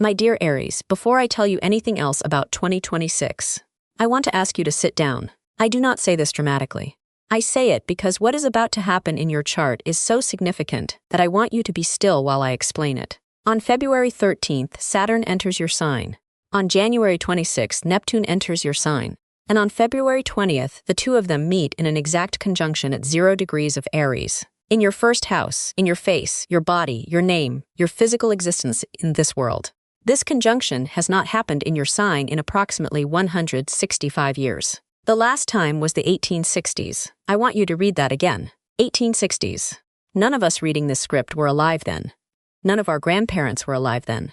My dear Aries, before I tell you anything else about 2026, I want to ask you to sit down. I do not say this dramatically. I say it because what is about to happen in your chart is so significant that I want you to be still while I explain it. On February 13th, Saturn enters your sign. On January 26th, Neptune enters your sign. And on February 20th, the two of them meet in an exact conjunction at 0 degrees of Aries. In your first house, in your face, your body, your name, your physical existence in this world. This conjunction has not happened in your sign in approximately 165 years. The last time was the 1860s. I want you to read that again. 1860s. None of us reading this script were alive then. None of our grandparents were alive then.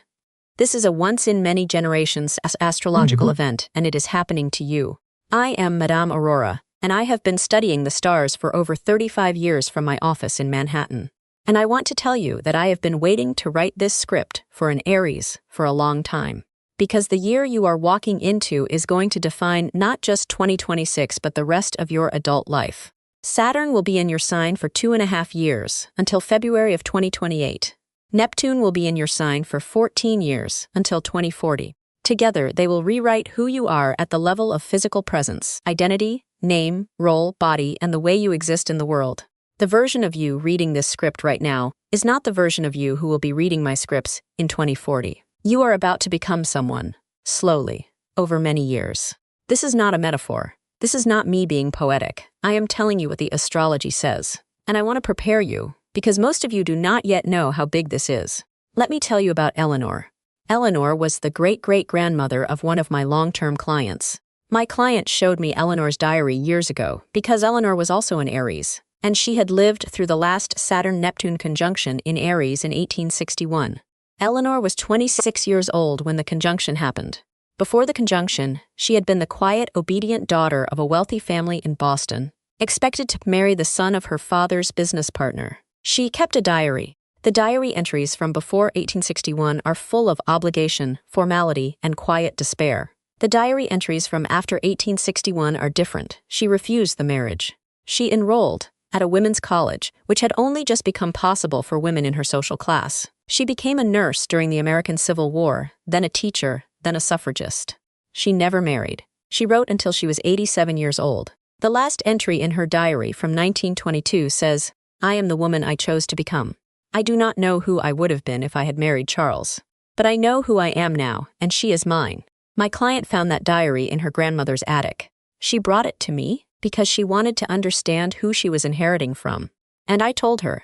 This is a once-in-many-generations astrological event, and it is happening to you. I am Madame Aurora, and I have been studying the stars for over 35 years from my office in Manhattan. And I want to tell you that I have been waiting to write this script for an Aries for a long time. Because the year you are walking into is going to define not just 2026 but the rest of your adult life. Saturn will be in your sign for 2.5 years, until February of 2028. Neptune will be in your sign for 14 years, until 2040. Together, they will rewrite who you are at the level of physical presence, identity, name, role, body, and the way you exist in the world. The version of you reading this script right now is not the version of you who will be reading my scripts in 2040. You are about to become someone, slowly, over many years. This is not a metaphor. This is not me being poetic. I am telling you what the astrology says. And I want to prepare you, because most of you do not yet know how big this is. Let me tell you about Eleanor. Eleanor was the great-great-grandmother of one of my long-term clients. My client showed me Eleanor's diary years ago, because Eleanor was also an Aries. And she had lived through the last Saturn-Neptune conjunction in Aries in 1861. Eleanor was 26 years old when the conjunction happened. Before the conjunction, she had been the quiet, obedient daughter of a wealthy family in Boston, expected to marry the son of her father's business partner. She kept a diary. The diary entries from before 1861 are full of obligation, formality, and quiet despair. The diary entries from after 1861 are different. She refused the marriage. She enrolled at a women's college, which had only just become possible for women in her social class. She became a nurse during the American Civil War, then a teacher, then a suffragist. She never married. She wrote until she was 87 years old. The last entry in her diary from 1922 says, "I am the woman I chose to become. I do not know who I would have been if I had married Charles. But I know who I am now, and she is mine." My client found that diary in her grandmother's attic. She brought it to me because she wanted to understand who she was inheriting from. And I told her,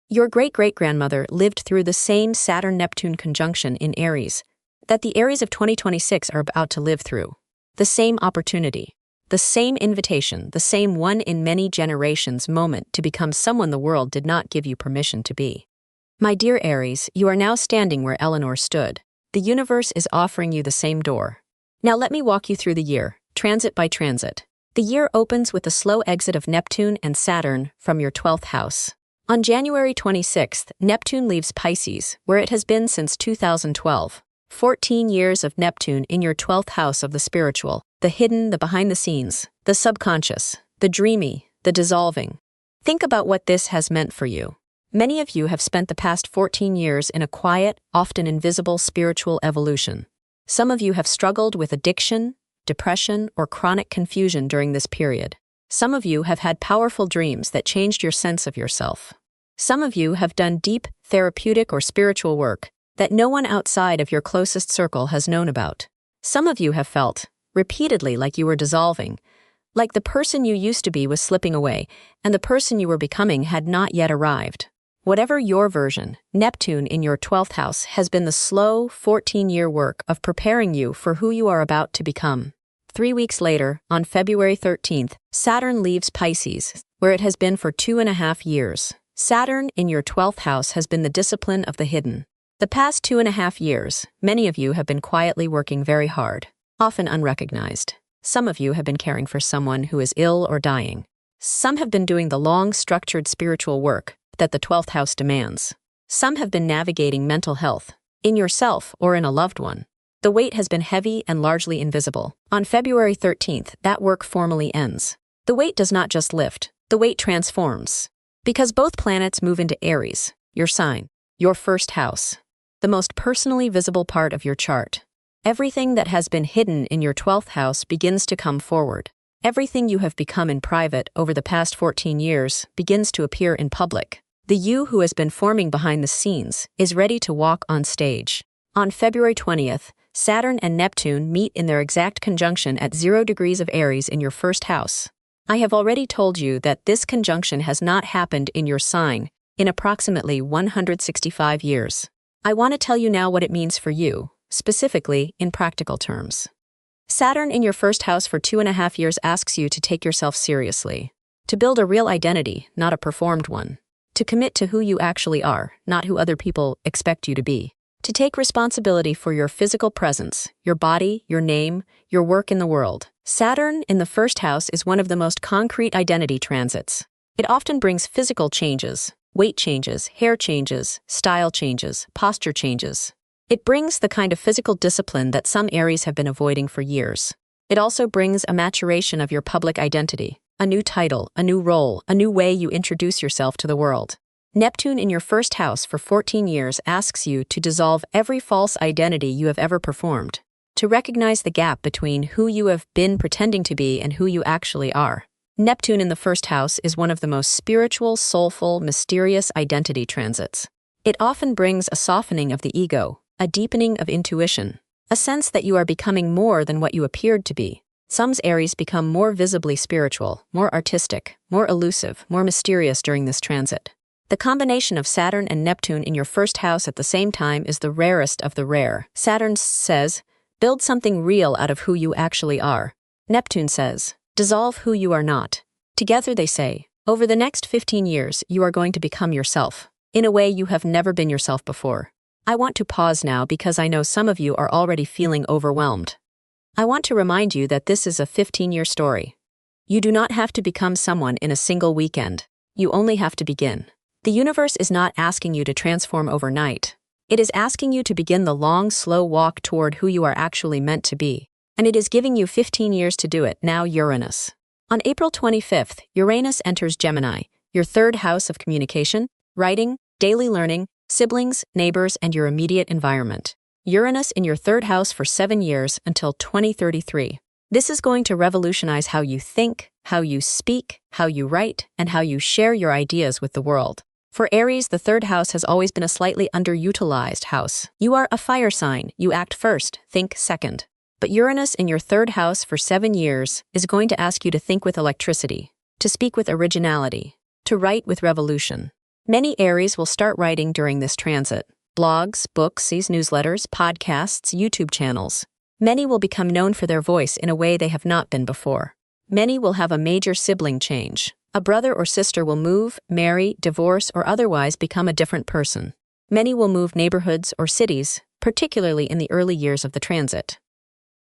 "Your great-great-grandmother lived through the same Saturn-Neptune conjunction in Aries that the Aries of 2026 are about to live through. The same opportunity, the same invitation, the same one-in-many-generations moment to become someone the world did not give you permission to be." My dear Aries, you are now standing where Eleanor stood. The universe is offering you the same door. Now let me walk you through the year, transit by transit. The year opens with the slow exit of Neptune and Saturn from your 12th house. On January 26th, Neptune leaves Pisces, where it has been since 2012. 14 years of Neptune in your 12th house of the spiritual, the hidden, the behind the scenes, the subconscious, the dreamy, the dissolving. Think about what this has meant for you. Many of you have spent the past 14 years in a quiet, often invisible spiritual evolution. Some of you have struggled with addiction, depression, or chronic confusion during this period. Some of you have had powerful dreams that changed your sense of yourself. Some of you have done deep, therapeutic, or spiritual work that no one outside of your closest circle has known about. Some of you have felt, repeatedly, like you were dissolving, like the person you used to be was slipping away, and the person you were becoming had not yet arrived. Whatever your version, Neptune in your 12th house has been the slow, 14-year work of preparing you for who you are about to become. 3 weeks later, on February 13th, Saturn leaves Pisces, where it has been for 2.5 years. Saturn in your 12th house has been the discipline of the hidden. The past 2.5 years, many of you have been quietly working very hard, often unrecognized. Some of you have been caring for someone who is ill or dying. Some have been doing the long, structured spiritual work that the 12th house demands. Some have been navigating mental health, in yourself or in a loved one. The weight has been heavy and largely invisible. On February 13th, that work formally ends. The weight does not just lift, the weight transforms. Because both planets move into Aries, your sign, your first house. the most personally visible part of your chart. Everything that has been hidden in your 12th house begins to come forward. Everything you have become in private over the past 14 years begins to appear in public. The you who has been forming behind the scenes is ready to walk on stage. On February 20th, Saturn and Neptune meet in their exact conjunction at 0 degrees of Aries in your first house. I have already told you that this conjunction has not happened in your sign in approximately 165 years. I want to tell you now what it means for you, specifically in practical terms. Saturn in your first house for 2.5 years asks you to take yourself seriously, to build a real identity, not a performed one, to commit to who you actually are, not who other people expect you to be, to take responsibility for your physical presence, your body, your name, your work in the world. Saturn in the first house is one of the most concrete identity transits. It often brings physical changes, weight changes, hair changes, style changes, posture changes. It brings the kind of physical discipline that some Aries have been avoiding for years. It also brings a maturation of your public identity, a new title, a new role, a new way you introduce yourself to the world. Neptune in your first house for 14 years asks you to dissolve every false identity you have ever performed, to recognize the gap between who you have been pretending to be and who you actually are. Neptune in the first house is one of the most spiritual, soulful, mysterious identity transits. It often brings a softening of the ego, a deepening of intuition, a sense that you are becoming more than what you appeared to be. Some Aries become more visibly spiritual, more artistic, more elusive, more mysterious during this transit. The combination of Saturn and Neptune in your first house at the same time is the rarest of the rare. Saturn says, build something real out of who you actually are. Neptune says, dissolve who you are not. Together they say, over the next 15 years, you are going to become yourself, in a way you have never been yourself before. I want to pause now because I know some of you are already feeling overwhelmed. I want to remind you that this is a 15-year story. You do not have to become someone in a single weekend. You only have to begin. The universe is not asking you to transform overnight. It is asking you to begin the long, slow walk toward who you are actually meant to be. And it is giving you 15 years to do it. Now Uranus. On April 25th, Uranus enters Gemini, your third house of communication, writing, daily learning, siblings, neighbors, and your immediate environment. Uranus in your third house for 7 years until 2033. This is going to revolutionize how you think, how you speak, how you write, and how you share your ideas with the world. For Aries, the third house has always been a slightly underutilized house. You are a fire sign. You act first, think second. But Uranus in your third house for 7 years is going to ask you to think with electricity, to speak with originality, to write with revolution. Many Aries will start writing during this transit. Blogs, books, newsletters, podcasts, YouTube channels. Many will become known for their voice in a way they have not been before. Many will have a major sibling change. A brother or sister will move, marry, divorce, or otherwise become a different person. Many will move neighborhoods or cities, particularly in the early years of the transit.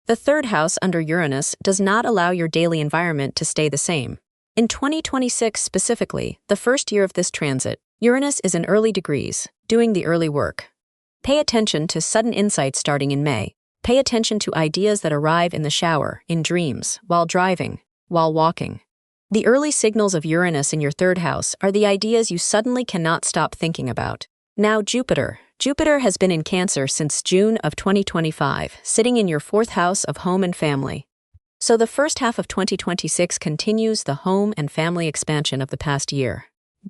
The third house under Uranus does not allow your daily environment to stay the same. In 2026 specifically, the first year of this transit, Uranus is in early degrees, doing the early work. Pay attention to sudden insights starting in May. Pay attention to ideas that arrive in the shower, in dreams, while driving, while walking. The early signals of Uranus in your third house are the ideas you suddenly cannot stop thinking about. Now Jupiter. Jupiter has been in Cancer since June of 2025, sitting in your fourth house of home and family. So the first half of 2026 continues the home and family expansion of the past year.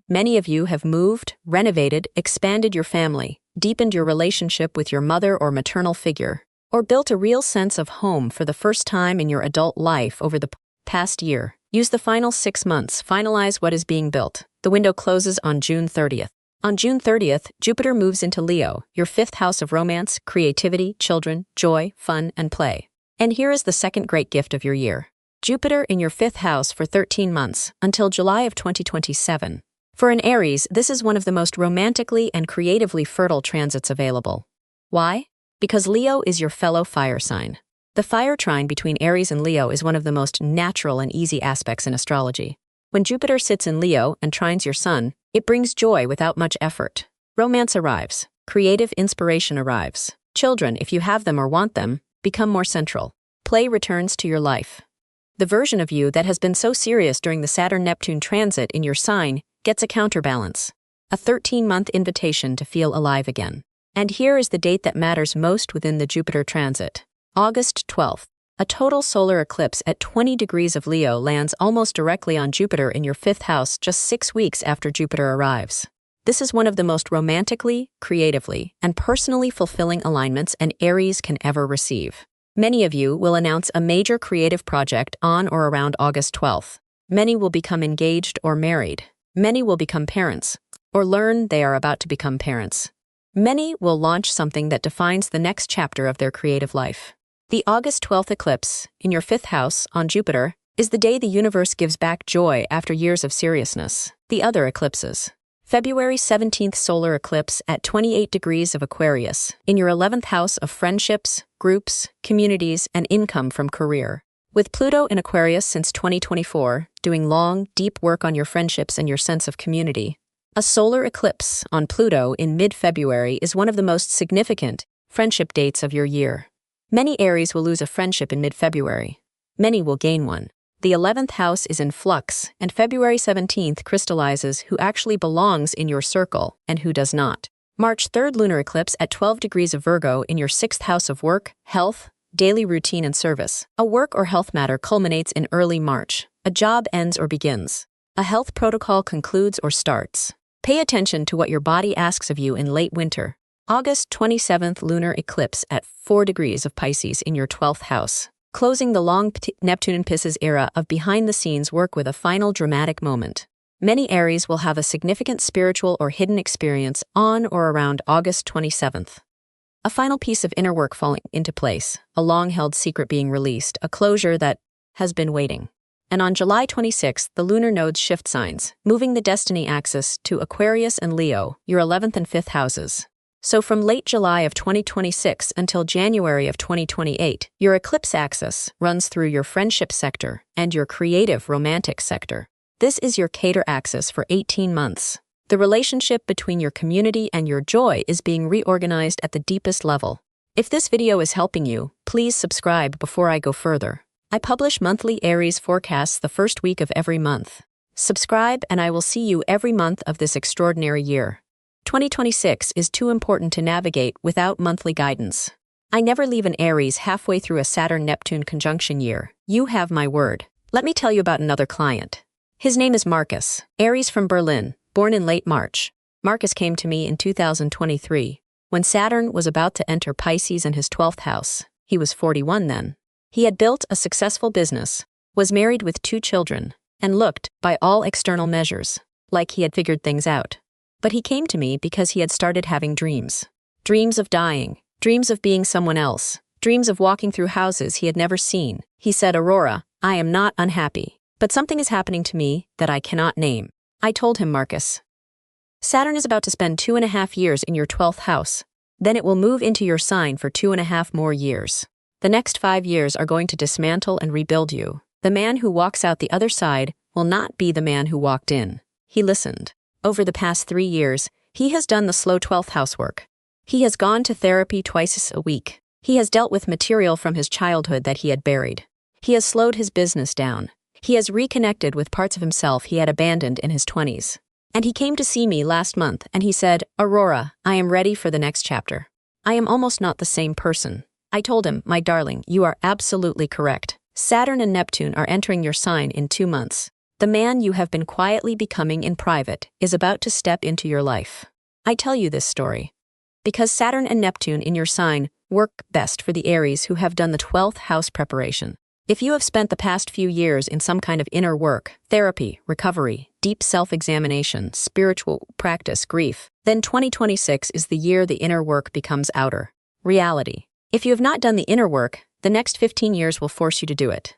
Many of you have moved, renovated, expanded your family, deepened your relationship with your mother or maternal figure, or built a real sense of home for the first time in your adult life over the past year. Use the final 6 months, finalize what is being built. The window closes on June 30th. On June 30th, Jupiter moves into Leo, your fifth house of romance, creativity, children, joy, fun, and play. And here is the second great gift of your year. Jupiter in your fifth house for 13 months, until July of 2027. For an Aries, this is one of the most romantically and creatively fertile transits available. Why? Because Leo is your fellow fire sign. The fire trine between Aries and Leo is one of the most natural and easy aspects in astrology. When Jupiter sits in Leo and trines your sun, it brings joy without much effort. Romance arrives. Creative inspiration arrives. Children, if you have them or want them, become more central. Play returns to your life. The version of you that has been so serious during the Saturn-Neptune transit in your sign gets a counterbalance. A 13-month invitation to feel alive again. And here is the date that matters most within the Jupiter transit. August 12th. A total solar eclipse at 20 degrees of Leo lands almost directly on Jupiter in your 5th house just 6 weeks after Jupiter arrives. This is one of the most romantically, creatively, and personally fulfilling alignments an Aries can ever receive. Many of you will announce a major creative project on or around August 12th. Many will become engaged or married. Many will become parents, or learn they are about to become parents. Many will launch something that defines the next chapter of their creative life. The August 12th eclipse, in your 5th house, on Jupiter, is the day the universe gives back joy after years of seriousness. The other eclipses. February 17th solar eclipse at 28 degrees of Aquarius, in your 11th house of friendships, groups, communities, and income from career. With Pluto in Aquarius since 2024, doing long, deep work on your friendships and your sense of community. A solar eclipse on Pluto in mid-February is one of the most significant friendship dates of your year. Many Aries will lose a friendship in mid-February. Many will gain one. The 11th house is in flux, and February 17th crystallizes who actually belongs in your circle and who does not. March 3rd lunar eclipse at 12 degrees of Virgo in your 6th house of work, health, daily routine and service. A work or health matter culminates in early March. A job ends or begins. A health protocol concludes or starts. Pay attention to what your body asks of you in late winter. August 27th lunar eclipse at 4 degrees of Pisces in your 12th house, closing the long Neptune and Pisces era of behind-the-scenes work with a final dramatic moment. Many Aries will have a significant spiritual or hidden experience on or around August 27th. A final piece of inner work falling into place, a long-held secret being released, a closure that has been waiting. And on July 26th, the lunar nodes shift signs, moving the destiny axis to Aquarius and Leo, your 11th and 5th houses. So from late July of 2026 until January of 2028, your eclipse axis runs through your friendship sector and your creative romantic sector. This is your cater axis for 18 months. The relationship between your community and your joy is being reorganized at the deepest level. If this video is helping you, please subscribe before I go further. I publish monthly Aries forecasts the first week of every month. Subscribe and I will see you every month of this extraordinary year. 2026 is too important to navigate without monthly guidance. I never leave an Aries halfway through a Saturn-Neptune conjunction year. You have my word. Let me tell you about another client. His name is Marcus, Aries from Berlin, born in late March. Marcus came to me in 2023, when Saturn was about to enter Pisces in his 12th house. He was 41 then. He had built a successful business, was married with 2 children, and looked, by all external measures, like he had figured things out. But he came to me because he had started having dreams. Dreams of dying, dreams of being someone else, dreams of walking through houses he had never seen. He said, "Aurora, I am not unhappy, but something is happening to me that I cannot name." I told him, "Marcus, Saturn is about to spend 2.5 years in your 12th house. Then it will move into your sign for 2.5 more years. The next 5 years are going to dismantle and rebuild you. The man who walks out the other side will not be the man who walked in." He listened. Over the past 3 years, he has done the slow 12th house work. He has gone to therapy twice a week. He has dealt with material from his childhood that he had buried. He has slowed his business down. He has reconnected with parts of himself he had abandoned in his 20s. And he came to see me last month and he said, "Aurora, I am ready for the next chapter. I am almost not the same person." I told him, "My darling, you are absolutely correct. Saturn and Neptune are entering your sign in 2 months. The man you have been quietly becoming in private is about to step into your life." I tell you this story because Saturn and Neptune in your sign work best for the Aries who have done the 12th house preparation. If you have spent the past few years in some kind of inner work, therapy, recovery, deep self-examination, spiritual practice, grief, then 2026 is the year the inner work becomes outer reality. If you have not done the inner work, the next 15 years will force you to do it.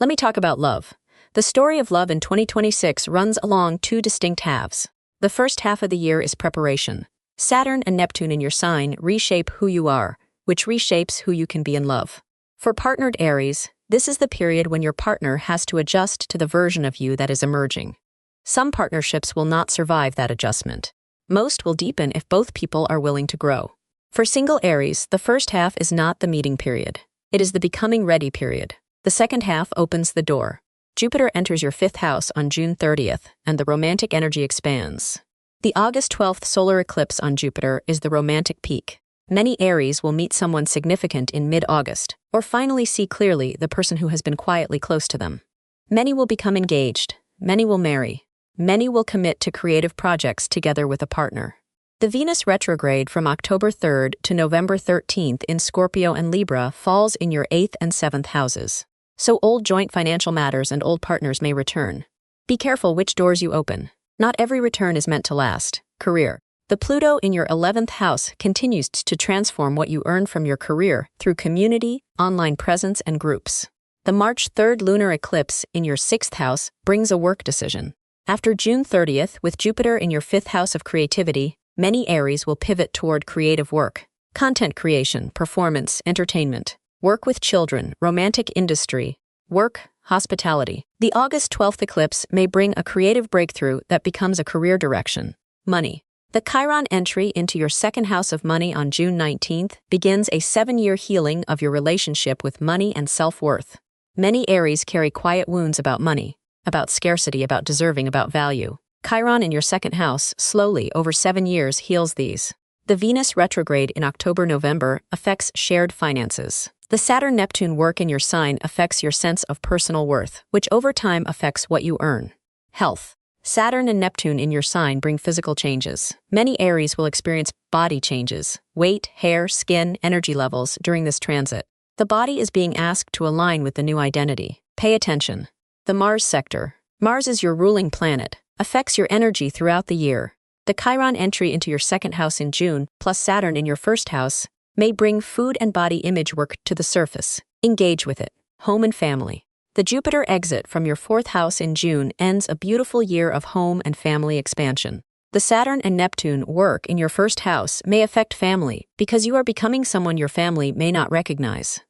Let me talk about love. The story of love in 2026 runs along 2 distinct halves. The first half of the year is preparation. Saturn and Neptune in your sign reshape who you are, which reshapes who you can be in love. For partnered Aries, this is the period when your partner has to adjust to the version of you that is emerging. Some partnerships will not survive that adjustment. Most will deepen if both people are willing to grow. For single Aries, the first half is not the meeting period. It is the becoming ready period. The second half opens the door. Jupiter enters your 5th house on June 30th, and the romantic energy expands. The August 12th solar eclipse on Jupiter is the romantic peak. Many Aries will meet someone significant in mid-August, or finally see clearly the person who has been quietly close to them. Many will become engaged, many will marry, many will commit to creative projects together with a partner. The Venus retrograde from October 3rd to November 13th in Scorpio and Libra falls in your 8th and 7th houses. So old joint financial matters and old partners may return. Be careful which doors you open. Not every return is meant to last. Career. The Pluto in your 11th house continues to transform what you earn from your career through community, online presence, and groups. The March 3rd lunar eclipse in your 6th house brings a work decision. After June 30th, with Jupiter in your 5th house of creativity, many Aries will pivot toward creative work, content creation, performance, entertainment, work with children, romantic industry, work, hospitality. The August 12th eclipse may bring a creative breakthrough that becomes a career direction. Money. The Chiron entry into your 2nd house of money on June 19th begins a 7-year healing of your relationship with money and self-worth. Many Aries carry quiet wounds about money, about scarcity, about deserving, about value. Chiron in your 2nd house, slowly, over 7 years, heals these. The Venus retrograde in October-November affects shared finances. The Saturn-Neptune work in your sign affects your sense of personal worth, which over time affects what you earn. Health. Saturn and Neptune in your sign bring physical changes. Many Aries will experience body changes, weight, hair, skin, energy levels during this transit. The body is being asked to align with the new identity. Pay attention. The Mars sector. Mars is your ruling planet, affects your energy throughout the year. The Chiron entry into your 2nd house in June, plus Saturn in your 1st house, may bring food and body image work to the surface. Engage with it. Home and family. The Jupiter exit from your 4th house in June ends a beautiful year of home and family expansion. The Saturn and Neptune work in your 1st house may affect family because you are becoming someone your family may not recognize.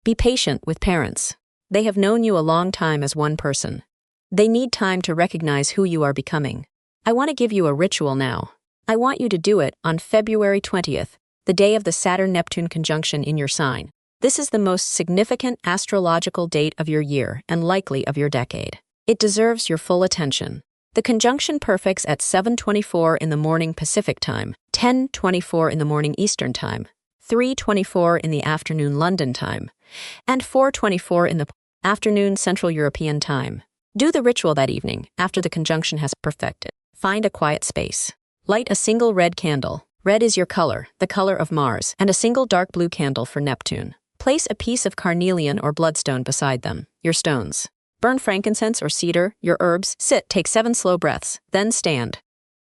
Be patient with parents. They have known you a long time as one person. They need time to recognize who you are becoming. I want to give you a ritual now. I want you to do it on February 20th, the day of the Saturn-Neptune conjunction in your sign. This is the most significant astrological date of your year and likely of your decade. It deserves your full attention. The conjunction perfects at 7:24 in the morning Pacific Time, 10:24 in the morning Eastern Time, 3:24 in the afternoon London Time, and 4:24 in the afternoon Central European Time. Do the ritual that evening, after the conjunction has perfected. Find a quiet space. Light a single red candle. Red is your color, the color of Mars, and a single dark blue candle for Neptune. Place a piece of carnelian or bloodstone beside them, your stones. Burn frankincense or cedar, your herbs. Sit, take 7 slow breaths, then stand.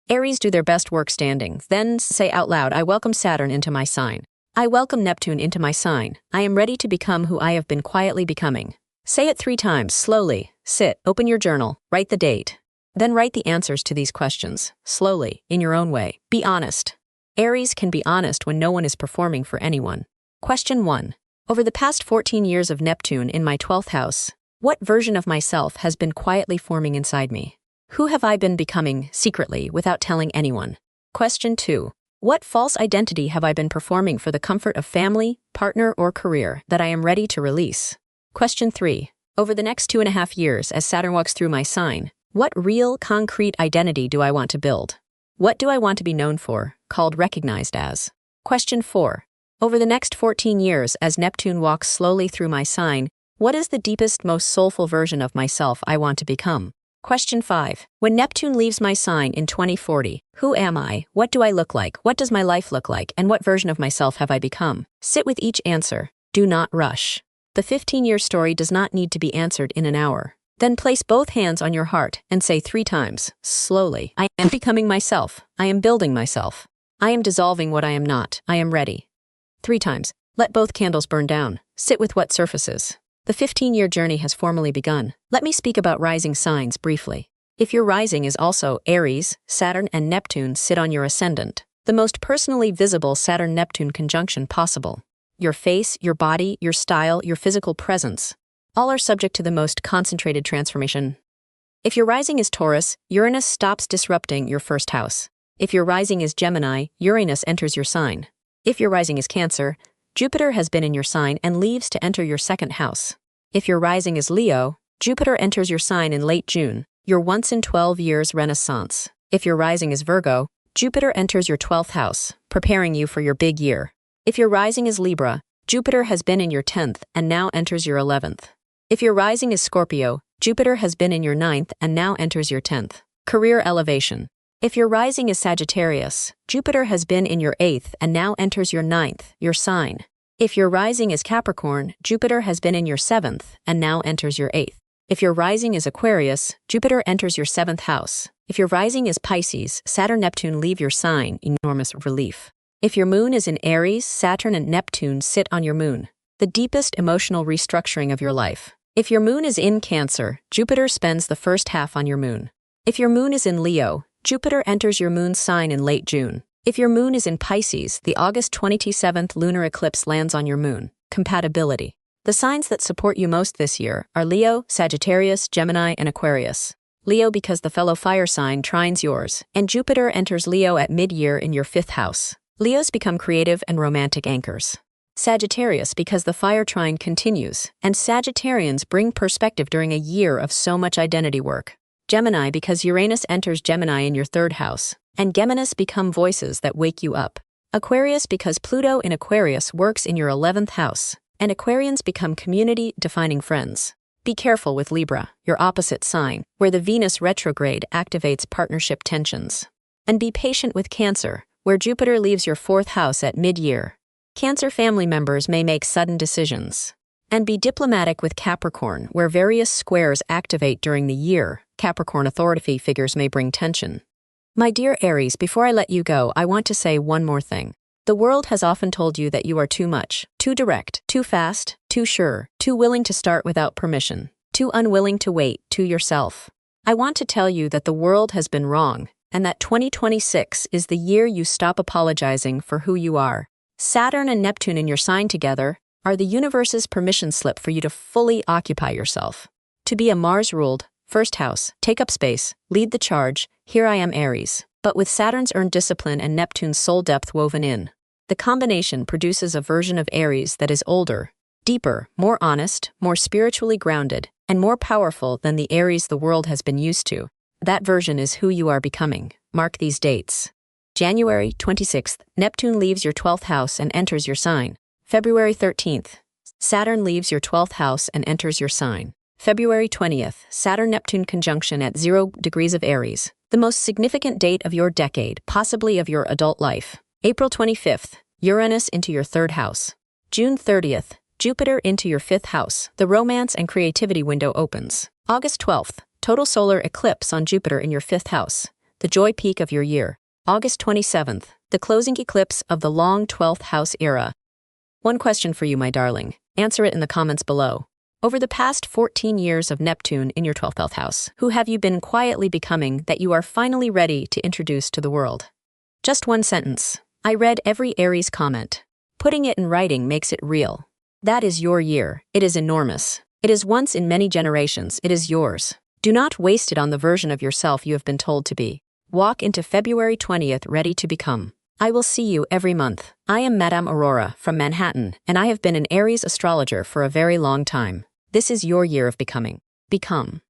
Aries do their best work standing, then say out loud, I welcome Saturn into my sign. I welcome Neptune into my sign. I am ready to become who I have been quietly becoming. Say it 3 times, slowly. Sit, open your journal, write the date. Then write the answers to these questions, slowly, in your own way. Be honest. Aries can be honest when no one is performing for anyone. Question 1. Over the past 14 years of Neptune in my 12th house, what version of myself has been quietly forming inside me? Who have I been becoming, secretly, without telling anyone? Question 2. What false identity have I been performing for the comfort of family, partner, or career that I am ready to release? Question 3. Over the next 2.5 years, as Saturn walks through my sign, what real, concrete identity do I want to build? What do I want to be known for, called recognized as? Question 4. Over the next 14 years, as Neptune walks slowly through my sign, what is the deepest, most soulful version of myself I want to become? Question 5. When Neptune leaves my sign in 2040, who am I? What do I look like? What does my life look like? And what version of myself have I become? Sit with each answer. Do not rush. The 15-year story does not need to be answered in an hour. Then place both hands on your heart and say 3 times, slowly, I am becoming myself. I am building myself. I am dissolving what I am not. I am ready. 3 times. Let both candles burn down. Sit with what surfaces. The 15-year journey has formally begun. Let me speak about rising signs briefly. If your rising is also Aries, Saturn and Neptune sit on your ascendant, the most personally visible Saturn-Neptune conjunction possible. Your face, your body, your style, your physical presence, all are subject to the most concentrated transformation. If your rising is Taurus, Uranus stops disrupting your 1st house. If your rising is Gemini, Uranus enters your sign. If your rising is Cancer, Jupiter has been in your sign and leaves to enter your 2nd house. If your rising is Leo, Jupiter enters your sign in late June, your once-in-12 years renaissance. If your rising is Virgo, Jupiter enters your 12th house, preparing you for your big year. If your rising is Libra, Jupiter has been in your 10th and now enters your 11th. If your rising is Scorpio, Jupiter has been in your 9th and now enters your 10th. Career elevation. If your rising is Sagittarius, Jupiter has been in your 8th and now enters your 9th, your sign. If your rising is Capricorn, Jupiter has been in your 7th and now enters your 8th. If your rising is Aquarius, Jupiter enters your 7th house. If your rising is Pisces, Saturn-Neptune leave your sign, enormous relief. If your moon is in Aries, Saturn and Neptune sit on your moon, the deepest emotional restructuring of your life. If your moon is in Cancer, Jupiter spends the first half on your moon. If your moon is in Leo, Jupiter enters your moon's sign in late June. If your moon is in Pisces, the August 27th lunar eclipse lands on your moon. Compatibility. The signs that support you most this year are Leo, Sagittarius, Gemini, and Aquarius. Leo because the fellow fire sign trines yours, and Jupiter enters Leo at midyear in your 5th house. Leos become creative and romantic anchors. Sagittarius because the fire trine continues, and Sagittarians bring perspective during a year of so much identity work. Gemini because Uranus enters Gemini in your 3rd house, and Geminis become voices that wake you up. Aquarius because Pluto in Aquarius works in your 11th house, and Aquarians become community-defining friends. Be careful with Libra, your opposite sign, where the Venus retrograde activates partnership tensions. And be patient with Cancer, where Jupiter leaves your 4th house at mid-year. Cancer family members may make sudden decisions. And be diplomatic with Capricorn, where various squares activate during the year. Capricorn authority figures may bring tension. My dear Aries, before I let you go, I want to say one more thing. The world has often told you that you are too much, too direct, too fast, too sure, too willing to start without permission, too unwilling to wait, too yourself. I want to tell you that the world has been wrong, and that 2026 is the year you stop apologizing for who you are. Saturn and Neptune in your sign together are the universe's permission slip for you to fully occupy yourself. To be a Mars-ruled, 1st house, take up space, lead the charge, here I am Aries, but with Saturn's earned discipline and Neptune's soul depth woven in. The combination produces a version of Aries that is older, deeper, more honest, more spiritually grounded, and more powerful than the Aries the world has been used to. That version is who you are becoming. Mark these dates. January 26th, Neptune leaves your 12th house and enters your sign. February 13th, Saturn leaves your 12th house and enters your sign. February 20th, Saturn-Neptune conjunction at 0 degrees of Aries, the most significant date of your decade, possibly of your adult life. April 25th, Uranus into your 3rd house. June 30th, Jupiter into your 5th house, the romance and creativity window opens. August 12th, total solar eclipse on Jupiter in your 5th house, the joy peak of your year. August 27th, the closing eclipse of the long 12th house era. One question for you, my darling. Answer it in the comments below. Over the past 14 years of Neptune in your 12th house, who have you been quietly becoming that you are finally ready to introduce to the world? Just one sentence. I read every Aries comment. Putting it in writing makes it real. That is your year. It is enormous. It is once in many generations. It is yours. Do not waste it on the version of yourself you have been told to be. Walk into February 20th ready to become. I will see you every month. I am Madame Aurora from Manhattan, and I have been an Aries astrologer for a very long time. This is your year of becoming. Become.